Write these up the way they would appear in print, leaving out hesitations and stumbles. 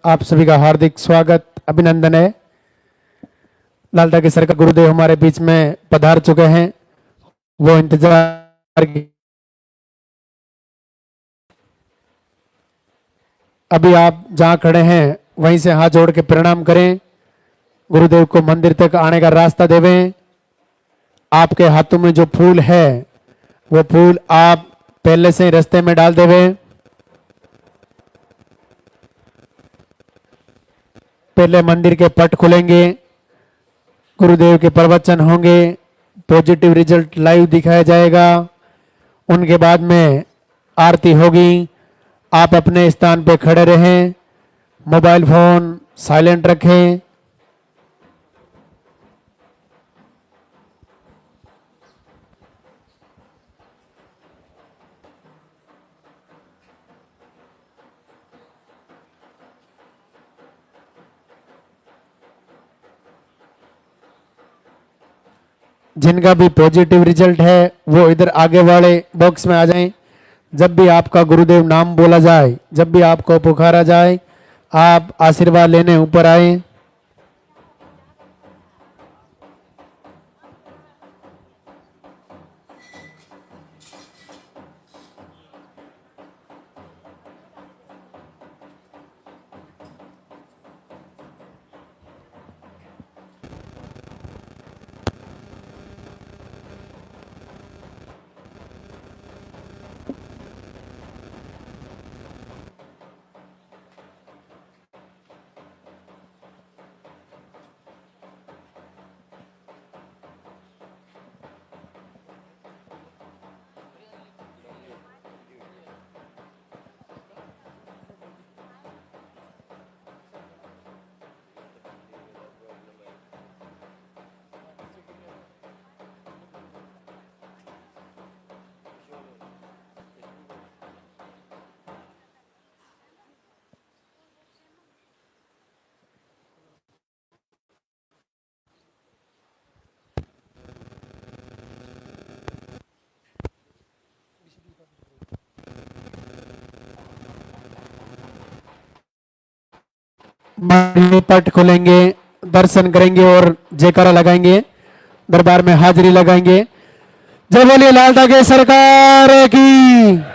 आप सभी का हार्दिक स्वागत अभिनंदन है। लालता के सर का गुरुदेव हमारे बीच में पधार चुके हैं। वो इंतजार की अभी आप जहां खड़े हैं वहीं से हाथ जोड़ के प्रणाम करें। गुरुदेव को मंदिर तक आने का रास्ता देवें। आपके हाथों में जो फूल है वो फूल आप पहले से ही रास्ते में डाल देवें। पहले मंदिर के पट खुलेंगे, गुरुदेव के प्रवचन होंगे, पॉजिटिव रिजल्ट लाइव दिखाया जाएगा। उनके बाद में आरती होगी। आप अपने स्थान पे खड़े रहें, मोबाइल फोन साइलेंट रखें। जिनका भी पॉजिटिव रिजल्ट है वो इधर आगे वाले बॉक्स में आ जाएं। जब भी आपका गुरुदेव नाम बोला जाए, जब भी आपको पुकारा जाए, आप आशीर्वाद लेने ऊपर आए। पट खोलेंगे, दर्शन करेंगे और जयकारा लगाएंगे, दरबार में हाजिरी लगाएंगे। जय बोलिए लालता के सरकार की।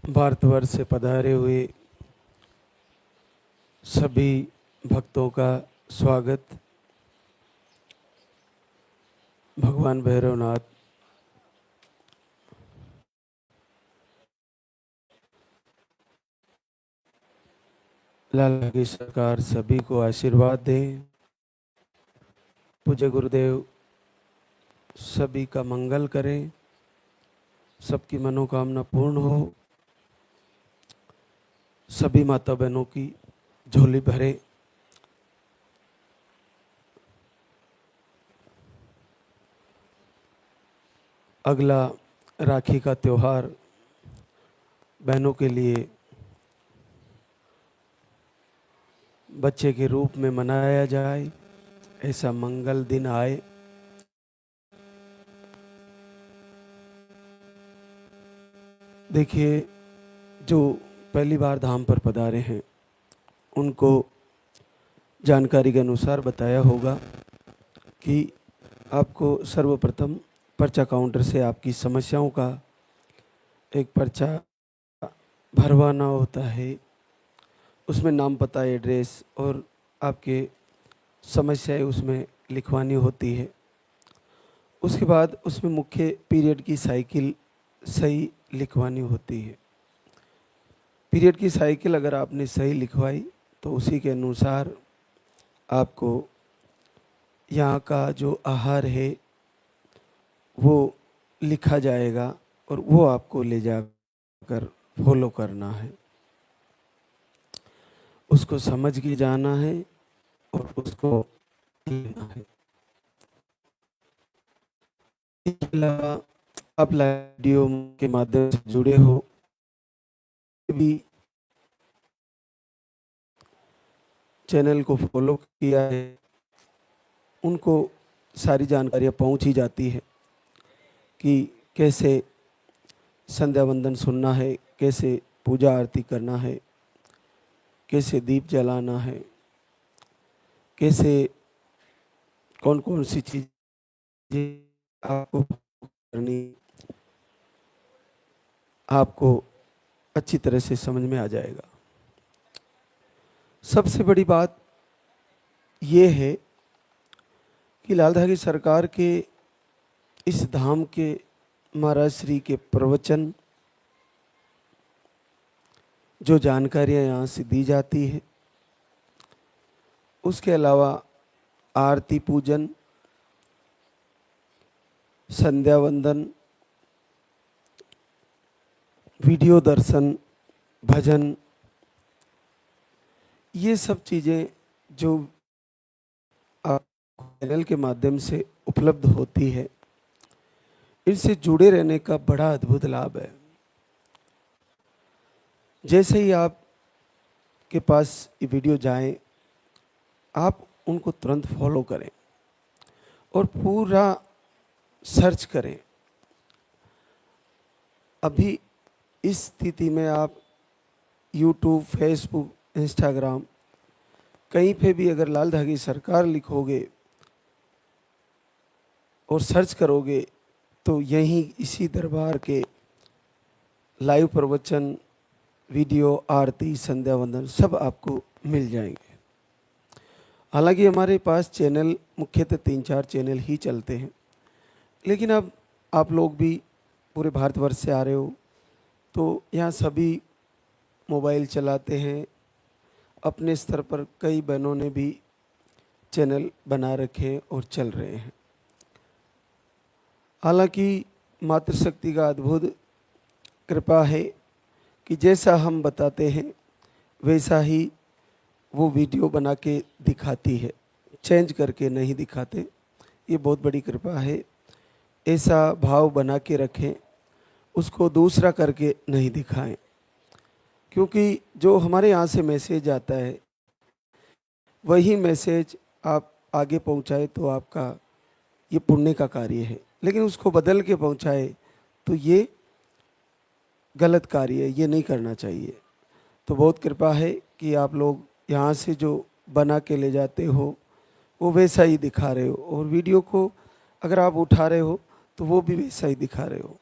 भारतवर्ष से पधारे हुए सभी भक्तों का स्वागत। भगवान भैरवनाथ लाला की सरकार सभी को आशीर्वाद दें। पूज्य गुरुदेव सभी का मंगल करें, सबकी मनोकामना पूर्ण हो, सभी माता बहनों की झोली भरे। अगला राखी का त्योहार बहनों के लिए बच्चे के रूप में मनाया जाए, ऐसा मंगल दिन आए। देखिए, जो पहली बार धाम पर पधारे हैं उनको जानकारी के अनुसार बताया होगा कि आपको सर्वप्रथम पर्चा काउंटर से आपकी समस्याओं का एक पर्चा भरवाना होता है। उसमें नाम, पता, एड्रेस और आपके समस्याएं उसमें लिखवानी होती है। उसके बाद उसमें मुख्य पीरियड की साइकिल सही लिखवानी होती है। पीरियड की साइकिल अगर आपने सही लिखवाई तो उसी के अनुसार आपको यहाँ का जो आहार है वो लिखा जाएगा और वो आपको ले जाकर फॉलो करना है, उसको समझ के जाना है और उसको लेना है। इसके अलावा आप लाइव वीडियो के माध्यम से जुड़े हो भी चैनल को फॉलो किया है, उनको सारी जानकारियाँ पहुंच ही जाती है कि कैसे संध्या वंदन सुनना है, कैसे पूजा आरती करना है, कैसे दीप जलाना है, कैसे कौन कौन सी चीज़ें आपको करनी, आपको अच्छी तरह से समझ में आ जाएगा। सबसे बड़ी बात ये है कि लाल धागी सरकार के इस धाम के महाराज श्री के प्रवचन, जो जानकारियाँ यहाँ से दी जाती है, उसके अलावा आरती पूजन, संध्या वंदन, वीडियो दर्शन, भजन, ये सब चीज़ें जो चैनल के माध्यम से उपलब्ध होती है, इनसे जुड़े रहने का बड़ा अद्भुत लाभ है। जैसे ही आप के पास ये वीडियो जाए, आप उनको तुरंत फॉलो करें और पूरा सर्च करें। अभी इस स्थिति में आप यूट्यूब, फेसबुक, इंस्टाग्राम कहीं पे भी अगर लाल धागी सरकार लिखोगे और सर्च करोगे तो यहीं इसी दरबार के लाइव प्रवचन, वीडियो, आरती, संध्या वंदन सब आपको मिल जाएंगे। हालांकि हमारे पास चैनल मुख्यतः 3-4 चैनल ही चलते हैं, लेकिन अब आप लोग भी पूरे भारतवर्ष से आ रहे हो तो यहाँ सभी मोबाइल चलाते हैं। अपने स्तर पर कई बहनों ने भी चैनल बना रखे हैं और चल रहे हैं। हालांकि मातृशक्ति का अद्भुत कृपा है कि जैसा हम बताते हैं वैसा ही वो वीडियो बना के दिखाती है, चेंज करके नहीं दिखाते। ये बहुत बड़ी कृपा है। ऐसा भाव बना के रखें, उसको दूसरा करके नहीं दिखाएं, क्योंकि जो हमारे यहाँ से मैसेज आता है वही मैसेज आप आगे पहुँचाए तो आपका ये पुण्य का कार्य है, लेकिन उसको बदल के पहुँचाए तो ये गलत कार्य है, ये नहीं करना चाहिए। तो बहुत कृपा है कि आप लोग यहाँ से जो बना के ले जाते हो वो वैसा ही दिखा रहे हो, और वीडियो को अगर आप उठा रहे हो तो वो भी वैसा ही दिखा रहे हो।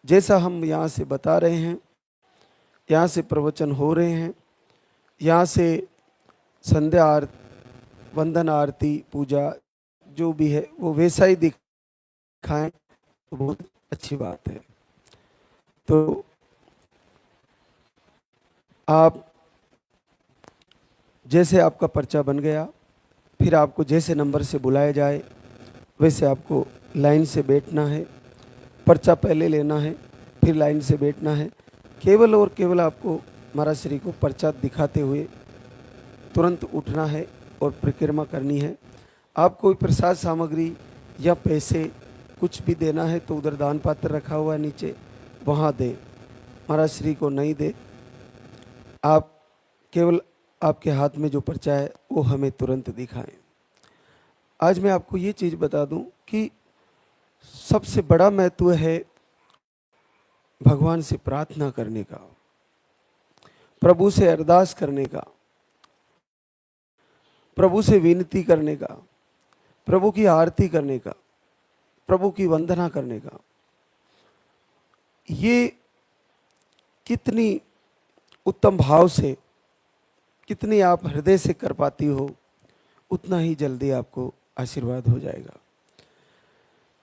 जैसा हम यहाँ से बता रहे हैं, यहाँ से प्रवचन हो रहे हैं, यहाँ से संध्या वंदन, आरती, पूजा जो भी है वो वैसा ही दिखाएं तो बहुत अच्छी बात है। तो आप जैसे आपका पर्चा बन गया, फिर आपको जैसे नंबर से बुलाया जाए वैसे आपको लाइन से बैठना है, पर्चा पहले लेना है, फिर लाइन से बैठना है। केवल और केवल आपको महाराज श्री को पर्चा दिखाते हुए तुरंत उठना है और परिक्रमा करनी है। आप कोई प्रसाद सामग्री या पैसे कुछ भी देना है तो उधर दान पात्र रखा हुआ है नीचे, वहाँ दें, महाराज श्री को नहीं दे। आप केवल आपके हाथ में जो पर्चा है वो हमें तुरंत दिखाएं। आज मैं आपको ये चीज़ बता दूं कि सबसे बड़ा महत्व है भगवान से प्रार्थना करने का, प्रभु से अरदास करने का, प्रभु से विनती करने का, प्रभु की आरती करने का, प्रभु की वंदना करने का। ये कितनी उत्तम भाव से, कितनी आप हृदय से कर पाती हो, उतना ही जल्दी आपको आशीर्वाद हो जाएगा।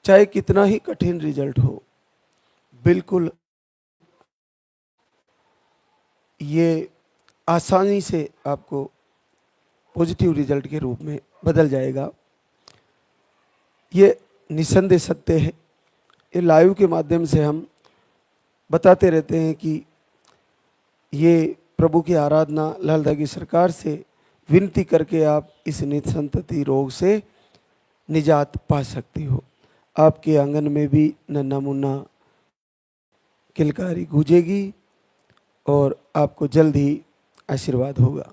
चाहे कितना ही कठिन रिजल्ट हो, बिल्कुल ये आसानी से आपको पॉजिटिव रिजल्ट के रूप में बदल जाएगा। ये निसंदेह सत्य है। ये लाइव के माध्यम से हम बताते रहते हैं कि ये प्रभु की आराधना लालदा की सरकार से विनती करके आप इस निसंतति रोग से निजात पा सकती हो। आपके आंगन में भी नन्हा मुन्ना किलकारी गूंजेगी और आपको जल्द ही आशीर्वाद होगा।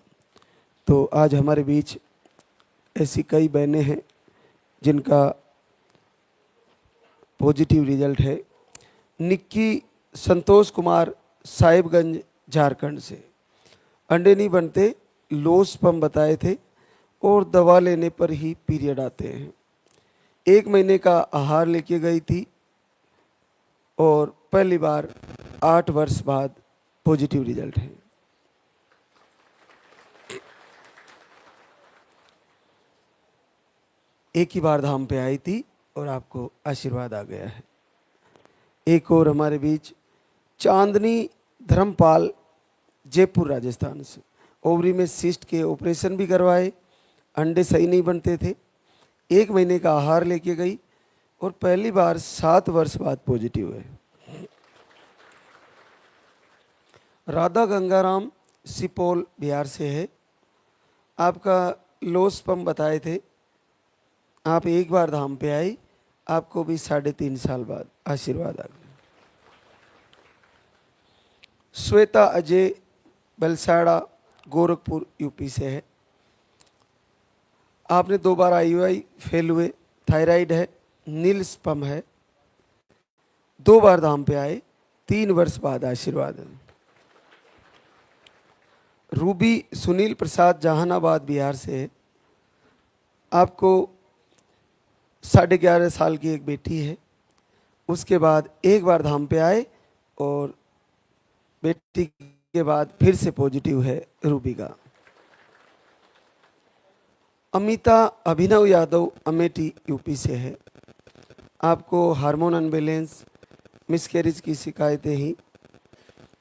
तो आज हमारे बीच ऐसी कई बहनें हैं जिनका पॉजिटिव रिजल्ट है। निक्की संतोष कुमार साहिबगंज झारखंड से अंडे नहीं बनते, लो स्पर्म बताए थे और दवा लेने पर ही पीरियड आते हैं। 1 महीने का आहार लेके गई थी और पहली बार 8 वर्ष बाद पॉजिटिव रिजल्ट है। एक ही बार धाम पे आई थी और आपको आशीर्वाद आ गया है। एक और हमारे बीच चांदनी धर्मपाल जयपुर राजस्थान से, ओवरी में सिस्ट के ऑपरेशन भी करवाए, अंडे सही नहीं बनते थे, 1 महीने का आहार लेके गई और पहली बार 7 वर्ष बाद पॉजिटिव है। राधा गंगाराम सिपोल बिहार से है। आपका लो स्पर्म बताए थे, आप एक बार धाम पे आई, आपको भी 3.5 साल बाद आशीर्वाद आ गया। श्वेता अजय बलसाड़ा गोरखपुर यूपी से है। आपने 2 बार IUI फेल हुए, थायराइड है, नील स्पर्म है, 2 बार धाम पे आए, 3 वर्ष बाद आशीर्वाद है। रूबी सुनील प्रसाद जहानाबाद बिहार से है। आपको 11.5 साल की एक बेटी है। उसके बाद एक बार धाम पे आए और बेटी के बाद फिर से पॉजिटिव है रूबी का। अमिता अभिनव यादव अमेठी यूपी से है। आपको हार्मोन अनबैलेंस, मिसकैरेज की शिकायतें ही,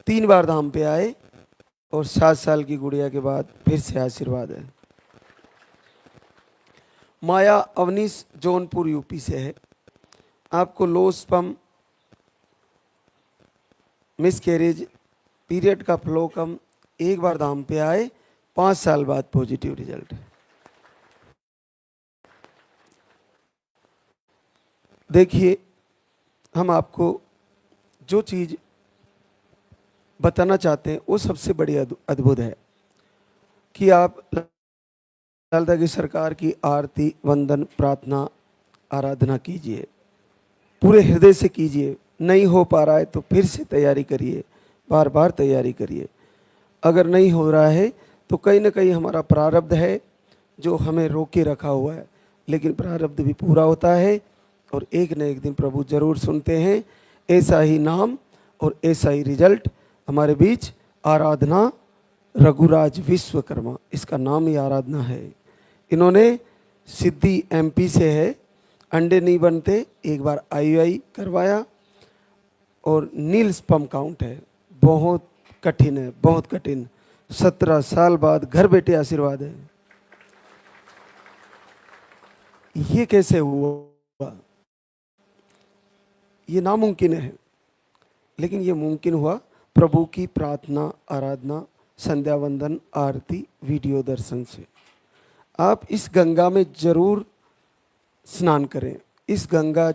3 बार धाम पे आए और 7 साल की गुड़िया के बाद फिर से आशीर्वाद है। माया अवनीश जौनपुर यूपी से है। आपको लो स्पर्म, मिसकैरेज, पीरियड का फ्लो कम, एक बार धाम पे आए, 5 साल बाद पॉजिटिव रिजल्ट है। देखिए, हम आपको जो चीज बताना चाहते हैं वो सबसे बड़ी अद्भुत है कि आप लालदा की सरकार की आरती, वंदन, प्रार्थना, आराधना कीजिए, पूरे हृदय से कीजिए। नहीं हो पा रहा है तो फिर से तैयारी करिए, बार बार तैयारी करिए। अगर नहीं हो रहा है तो कहीं ना कहीं हमारा प्रारब्ध है जो हमें रोके रखा हुआ है, लेकिन प्रारब्ध भी पूरा होता है और एक न एक दिन प्रभु जरूर सुनते हैं। ऐसा ही नाम और ऐसा ही रिजल्ट हमारे बीच आराधना रघुराज विश्वकर्मा, इसका नाम ही आराधना है। इन्होंने सिद्धि MP से है, अंडे नहीं बनते, एक बार IUI करवाया और नील स्पर्म काउंट है, बहुत कठिन है, बहुत कठिन। 17 साल बाद घर बैठे आशीर्वाद है। ये कैसे हुआ? ये नामुमकिन है, लेकिन ये मुमकिन हुआ प्रभु की प्रार्थना, आराधना, संध्या वंदन, आरती, वीडियो दर्शन से। आप इस गंगा में जरूर स्नान करें। इस गंगा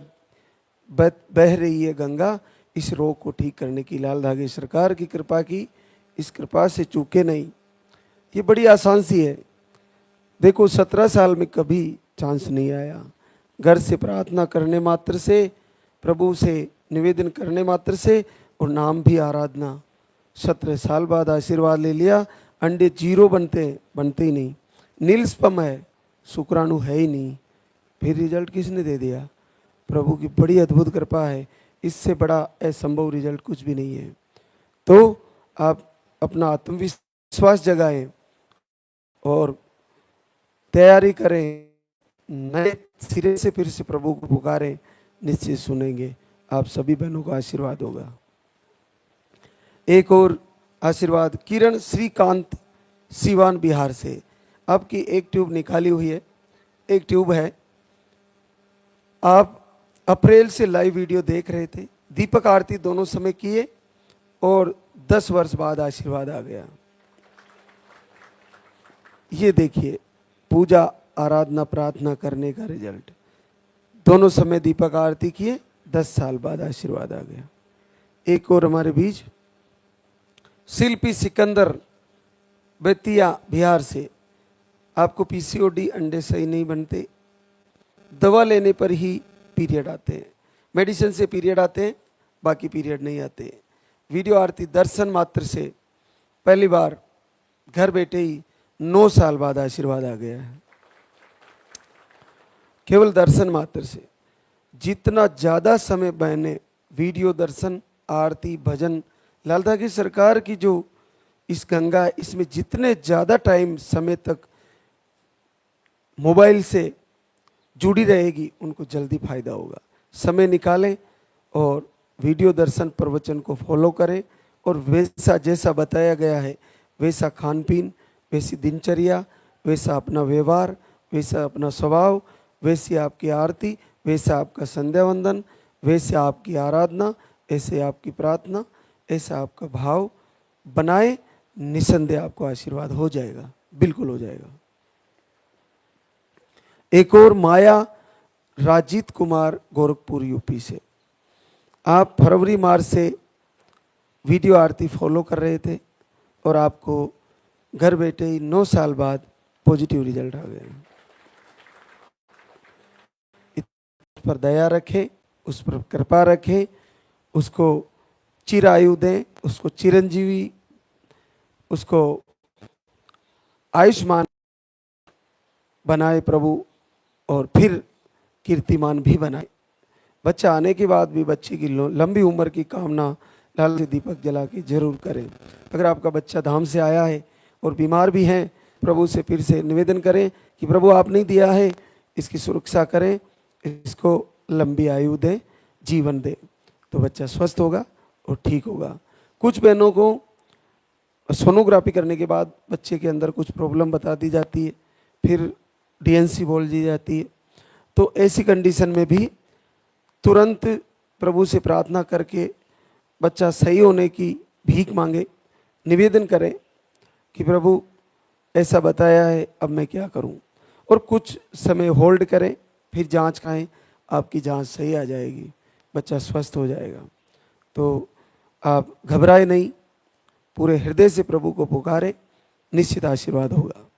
बह रही है गंगा, इस रोग को ठीक करने की लालदा की सरकार की कृपा की, इस कृपा से चूके नहीं। ये बड़ी आसान सी है। देखो, 17 साल में कभी चांस नहीं आया। घर से प्रार्थना करने मात्र से, प्रभु से निवेदन करने मात्र से और नाम भी आराधना, 17 साल बाद आशीर्वाद ले लिया। अंडे 0 बनते ही नहीं, नील स्पर्म है, शुक्राणु है ही नहीं। फिर रिजल्ट किसने दे दिया? प्रभु की बड़ी अद्भुत कृपा है। इससे बड़ा असंभव रिजल्ट कुछ भी नहीं है। तो आप अपना आत्मविश्वास जगाएं और तैयारी करें, नए सिरे से फिर से प्रभु को पुकारें। निश्चित सुनेंगे। आप सभी बहनों का आशीर्वाद होगा। एक और आशीर्वाद किरण श्रीकांत सीवान बिहार से, आपकी एक ट्यूब निकाली हुई है, एक ट्यूब है। आप अप्रैल से लाइव वीडियो देख रहे थे, दीपक आरती दोनों समय किए और 10 वर्ष बाद आशीर्वाद आ गया। ये देखिए पूजा आराधना प्रार्थना करने का रिजल्ट, दोनों समय दीपक आरती किए, 10 साल बाद आशीर्वाद आ गया। एक और हमारे बीच शिल्पी सिकंदर बेतिया बिहार से, आपको पीसीओडी अंडे सही नहीं बनते, दवा लेने पर ही पीरियड आते हैं, मेडिसिन से पीरियड आते हैं, बाकी पीरियड नहीं आते। वीडियो आरती दर्शन मात्र से पहली बार घर बैठे ही 9 साल बाद आशीर्वाद आ गया है, केवल दर्शन मात्र से। जितना ज़्यादा समय बहने वीडियो दर्शन आरती भजन लालता की सरकार की जो इस गंगा, इसमें जितने ज़्यादा टाइम समय तक मोबाइल से जुड़ी रहेगी उनको जल्दी फायदा होगा। समय निकालें और वीडियो दर्शन प्रवचन को फॉलो करें और वैसा जैसा बताया गया है वैसा खान पीन, वैसी दिनचर्या, वैसा अपना व्यवहार, वैसा अपना स्वभाव, वैसी आपकी आरती, वैसा आपका संध्या वंदन, वैसे आपकी आराधना, ऐसे आपकी प्रार्थना, ऐसा आपका भाव बनाए, निसंदेह आपको आशीर्वाद हो जाएगा, बिल्कुल हो जाएगा। एक और माया राजीत कुमार गोरखपुर यूपी से, आप फरवरी मार्च से वीडियो आरती फॉलो कर रहे थे और आपको घर बैठे ही 9 साल बाद पॉजिटिव रिजल्ट आ गए। इस पर दया रखें, उस पर कृपा रखें, उसको चिरायु दें, उसको चिरंजीवी, उसको आयुष्मान बनाए प्रभु, और फिर कीर्तिमान भी बनाए। बच्चा आने के बाद भी बच्चे की लंबी उम्र की कामना लाल से दीपक जला के जरूर करें। अगर आपका बच्चा धाम से आया है और बीमार भी हैं, प्रभु से फिर से निवेदन करें कि प्रभु आपने दिया है, इसकी सुरक्षा करें, इसको लंबी आयु दें, जीवन दें, तो बच्चा स्वस्थ होगा और ठीक होगा। कुछ बहनों को सोनोग्राफी करने के बाद बच्चे के अंदर कुछ प्रॉब्लम बता दी जाती है, फिर डीएनसी बोल दी जाती है, तो ऐसी कंडीशन में भी तुरंत प्रभु से प्रार्थना करके बच्चा सही होने की भीख मांगे, निवेदन करें कि प्रभु ऐसा बताया है, अब मैं क्या करूं, और कुछ समय होल्ड करें, फिर जांच कराएं, आपकी जांच सही आ जाएगी, बच्चा स्वस्थ हो जाएगा। तो आप घबराए नहीं, पूरे हृदय से प्रभु को पुकारे, निश्चित आशीर्वाद होगा।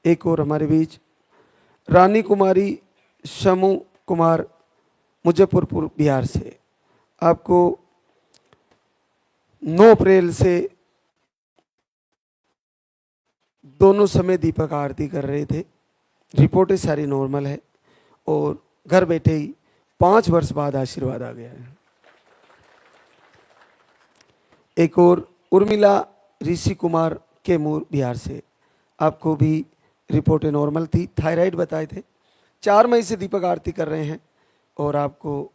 एक और हमारे बीच रानी कुमारी शमू कुमार मुजफ्फरपुर बिहार से, आपको 9 अप्रैल से दोनों समय दीपक आरती कर रहे थे, रिपोर्टें सारी नॉर्मल है और घर बैठे ही 5 वर्ष बाद आशीर्वाद आ गया है। एक और उर्मिला ऋषि कुमार कैमूर बिहार से, आपको भी रिपोर्टें नॉर्मल थी, थायराइड बताए थे, 4 मई से दीपक आरती कर रहे हैं और आपको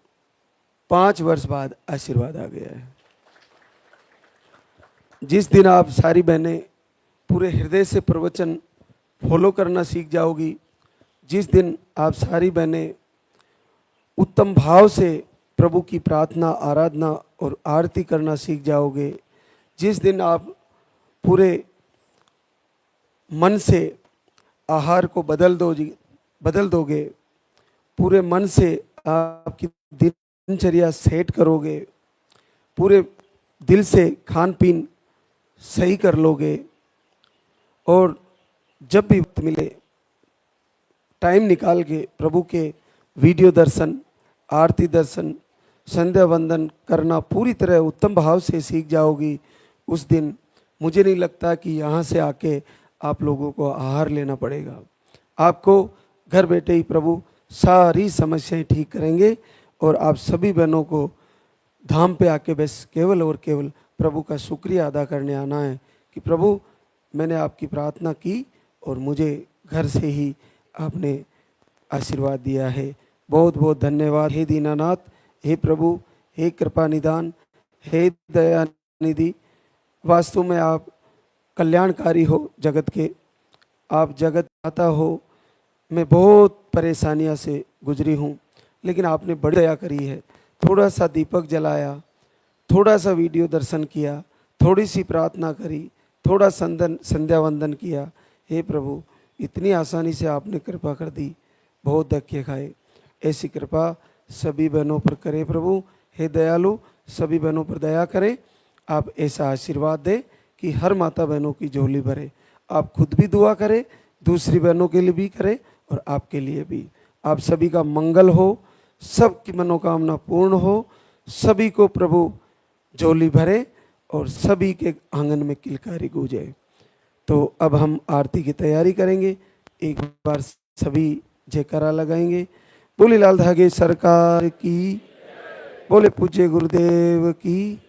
5 वर्ष बाद आशीर्वाद आ गया है। जिस दिन आप सारी बहनें पूरे हृदय से प्रवचन फॉलो करना सीख जाओगी, जिस दिन आप सारी बहनें उत्तम भाव से प्रभु की प्रार्थना आराधना और आरती करना सीख जाओगे, जिस दिन आप पूरे मन से आहार को बदल दोगे, पूरे मन से आपकी दिनचर्या सेट करोगे, पूरे दिल से खान पीन सही कर लोगे, और जब भी वक्त मिले टाइम निकाल के प्रभु के वीडियो दर्शन, आरती दर्शन, संध्या वंदन करना पूरी तरह उत्तम भाव से सीख जाओगी, उस दिन मुझे नहीं लगता कि यहाँ से आके आप लोगों को आहार लेना पड़ेगा। आपको घर बैठे ही प्रभु सारी समस्याएं ठीक करेंगे और आप सभी बहनों को धाम पे आके बस केवल और केवल प्रभु का शुक्रिया अदा करने आना है कि प्रभु मैंने आपकी प्रार्थना की और मुझे घर से ही आपने आशीर्वाद दिया है। बहुत बहुत धन्यवाद। हे दीनानाथ, हे प्रभु, हे कृपा निदान, हे दया निधि, वास्तव में आप कल्याणकारी हो जगत के, आप जगत आता हो। मैं बहुत परेशानियां से गुजरी हूँ, लेकिन आपने बड़ी दया करी है। थोड़ा सा दीपक जलाया, थोड़ा सा वीडियो दर्शन किया, थोड़ी सी प्रार्थना करी, थोड़ा संध्या वंदन किया। हे प्रभु, इतनी आसानी से आपने कृपा कर दी, बहुत धक्के खाए। ऐसी कृपा सभी बहनों पर करे प्रभु। हे दयालु, सभी बहनों पर दया करें। आप ऐसा आशीर्वाद दें कि हर माता बहनों की झोली भरे। आप खुद भी दुआ करें, दूसरी बहनों के लिए भी करें और आपके लिए भी। आप सभी का मंगल हो, सबकी मनोकामना पूर्ण हो, सभी को प्रभु झोली भरे और सभी के आंगन में किलकारी गूंजे। तो अब हम आरती की तैयारी करेंगे। एक बार सभी जयकारा लगाएंगे। बोले लाल धागे सरकार की, बोले पूज्य गुरुदेव की।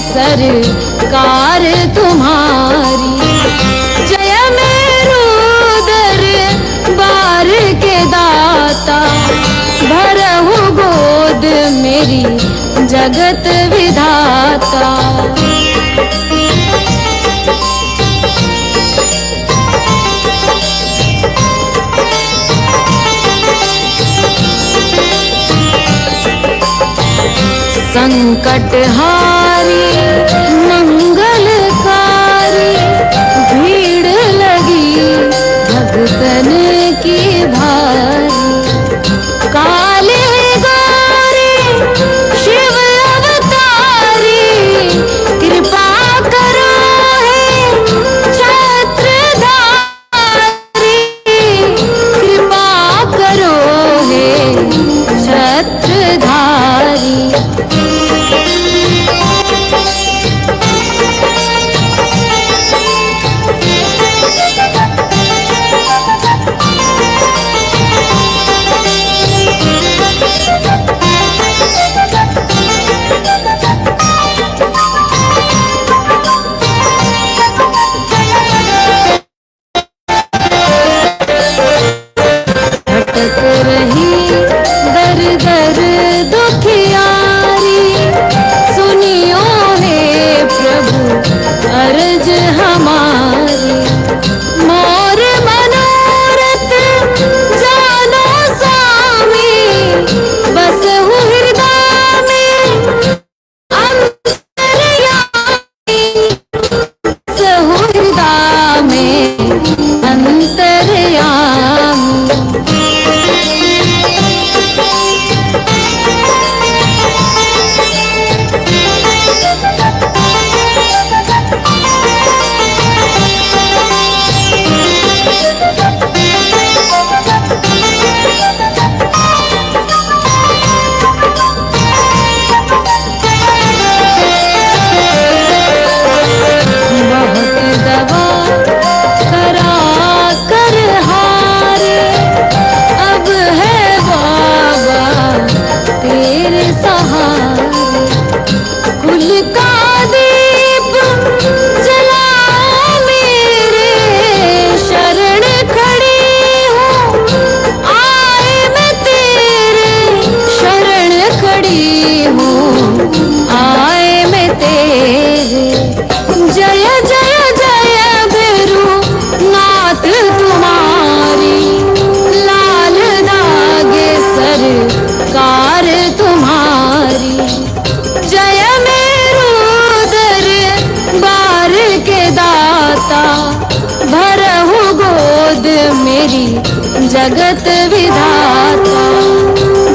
सरकार तुम्हारी। जय मेरू दरबार के दाता, भरहु गोद मेरी जगत विधाता। संकट हारी मंगलकारी, भीड़ लगी भक्तन की भारी। काले गौरी शिव अवतारी, कृपा करो हे छत्रधारी। कृपा करो हे छत्रधारी। मेरी जगत विधाता,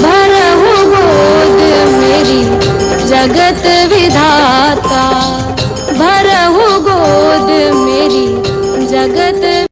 भरहु गोद मेरी जगत